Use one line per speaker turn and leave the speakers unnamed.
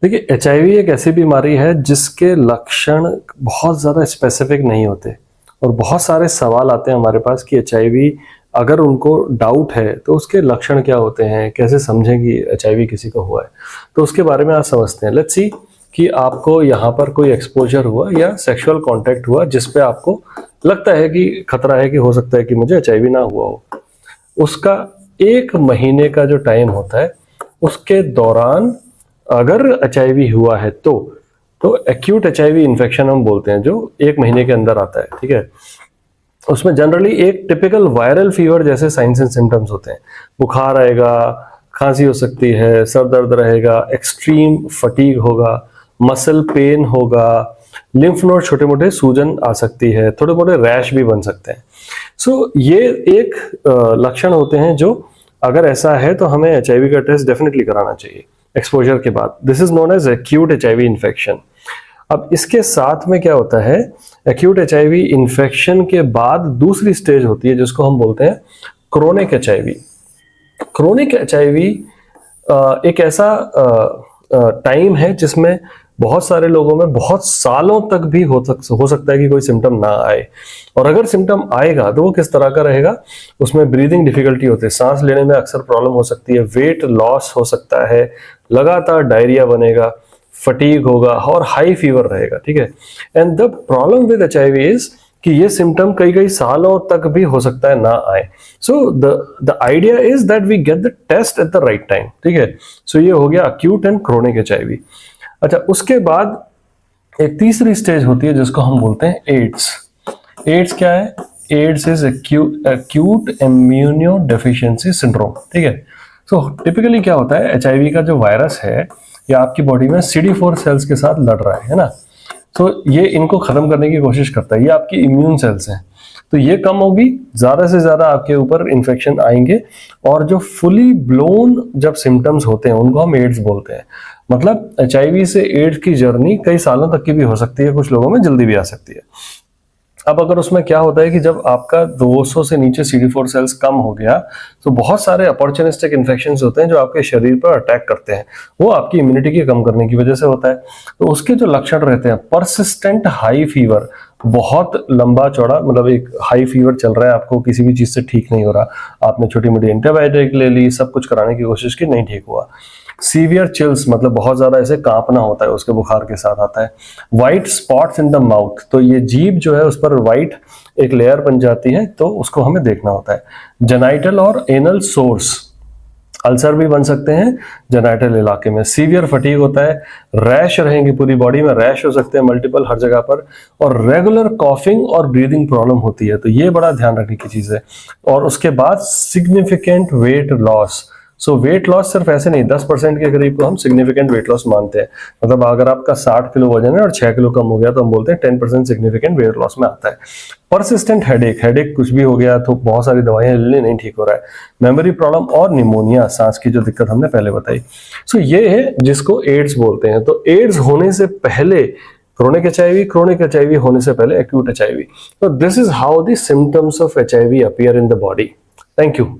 देखिए, एचआईवी एक ऐसी बीमारी है जिसके लक्षण बहुत ज़्यादा स्पेसिफिक नहीं होते और बहुत सारे सवाल आते हैं हमारे पास कि एचआईवी अगर उनको डाउट है तो उसके लक्षण क्या होते हैं, कैसे समझें कि एचआईवी किसी को हुआ है। तो उसके बारे में आज समझते हैं। लेट्स सी कि आपको यहाँ पर कोई एक्सपोजर हुआ या सेक्सुअल कांटेक्ट हुआ जिस पे आपको लगता है कि खतरा है कि हो सकता है कि मुझे एचआईवी ना हुआ हो। उसका 1 महीने का जो टाइम होता है उसके दौरान अगर एचआईवी हुआ है तो एक्यूट एचआईवी इन्फेक्शन हम बोलते हैं, जो 1 महीने के अंदर आता है। ठीक है, उसमें जनरली एक टिपिकल वायरल फीवर जैसे साइंस एंड सिम्टम्स होते हैं। बुखार आएगा, खांसी हो सकती है, सर दर्द रहेगा, एक्सट्रीम फटीग होगा, मसल पेन होगा, लिम्फ नोड छोटे मोटे सूजन आ सकती है, थोड़े मोटे रैश भी बन सकते हैं। सो ये एक लक्षण होते हैं जो अगर ऐसा है तो हमें एचआईवी का टेस्ट डेफिनेटली कराना चाहिए एक्सपोजर के बाद। This is known as acute HIV infection. अब इसके साथ में क्या होता है, एक्यूट एचआईवी इन्फेक्शन के बाद दूसरी स्टेज होती है जिसको हम बोलते हैं क्रोनिक एचआईवी। क्रोनिक एचआईवी एक ऐसा टाइम है जिसमें बहुत सारे लोगों में बहुत सालों तक भी हो सकता है कि कोई सिम्टम ना आए, और अगर सिम्टम आएगा तो वो किस तरह का रहेगा, उसमें ब्रीदिंग डिफिकल्टी होती है, सांस लेने में अक्सर प्रॉब्लम हो सकती है, वेट लॉस हो सकता है, लगातार डायरिया बनेगा, फटीग होगा और हाई फीवर रहेगा। ठीक है, and the problem with HIV is कि ये सिम्टम कई सालों तक भी हो सकता है ना आए। So the idea is that we get the test at the right time. ठीक है, सो ये हो गया अक्यूट एंड क्रोनिक एचआईवी। अच्छा, उसके बाद एक तीसरी स्टेज होती है जिसको हम बोलते हैं एड्स। एड्स क्या है? AIDS is acute immunodeficiency syndrome. ठीक है, सो टिपिकली क्या होता है, एचआईवी का जो वायरस है ये आपकी बॉडी में CD4 सेल्स के साथ लड़ रहा है ना। तो ये इनको खत्म करने की कोशिश करता है, ये आपकी इम्यून सेल्स हैं। तो ये कम होगी, ज्यादा से ज्यादा आपके ऊपर इन्फेक्शन आएंगे, और जो फुली ब्लोन जब सिम्टम्स होते हैं उनको हम एड्स बोलते हैं। मतलब एचआईवी से एड्स की जर्नी कई सालों तक की भी हो सकती है, कुछ लोगों में जल्दी भी आ सकती है। अब अगर उसमें क्या होता है कि जब आपका 200 से नीचे CD4 सेल्स कम हो गया तो बहुत सारे अपॉर्चुनिस्टिक इन्फेक्शंस होते हैं जो आपके शरीर पर अटैक करते हैं, वो आपकी इम्यूनिटी की कम करने की वजह से होता है। तो उसके जो लक्षण रहते हैं, परसिस्टेंट हाई फीवर, बहुत लंबा चौड़ा, मतलब एक हाई फीवर चल रहा है, आपको किसी भी चीज से ठीक नहीं हो रहा, आपने छोटी मोटी एंटीबायोटिक ले ली, सब कुछ कराने की कोशिश की, नहीं ठीक हुआ। सीवियर चिल्स, मतलब बहुत ज्यादा ऐसे कांपना होता है, उसके बुखार के साथ आता है। White spots in the mouth, तो ये जीभ जो है उस पर व्हाइट एक लेयर बन जाती है, तो उसको हमें देखना होता है। जेनाइटल और एनल सोर्स, अल्सर भी बन सकते हैं जेनाइटल इलाके में। सीवियर फटीग होता है, रैश रहेंगे, पूरी बॉडी में रैश हो सकते हैं मल्टीपल, हर जगह पर, और रेगुलर कॉफिंग और ब्रीदिंग प्रॉब्लम होती है, तो ये बड़ा ध्यान रखने की चीज है। और उसके बाद सिग्निफिकेंट वेट लॉस। सो वेट लॉस सिर्फ ऐसे नहीं, 10% के करीब को हम सिग्निफिकेंट वेट लॉस मानते हैं। मतलब अगर आपका 60 किलो वजन है और 6 किलो कम हो गया तो हम बोलते हैं 10% सिग्निफिकेंट वेट लॉस में आता है। परसिस्टेंट हेडेक कुछ भी हो गया तो बहुत सारी दवाइयां ले ली, नहीं ठीक हो रहा है। मेमोरी प्रॉब्लम और निमोनिया, सांस की जो दिक्कत हमने पहले बताई। सो ये है जिसको एड्स बोलते हैं। तो एड्स होने से पहले क्रोनिक एचआईवी होने से पहले एक्यूट एचआईवी। तो this is how the symptoms of HIV appear in the body. Thank you.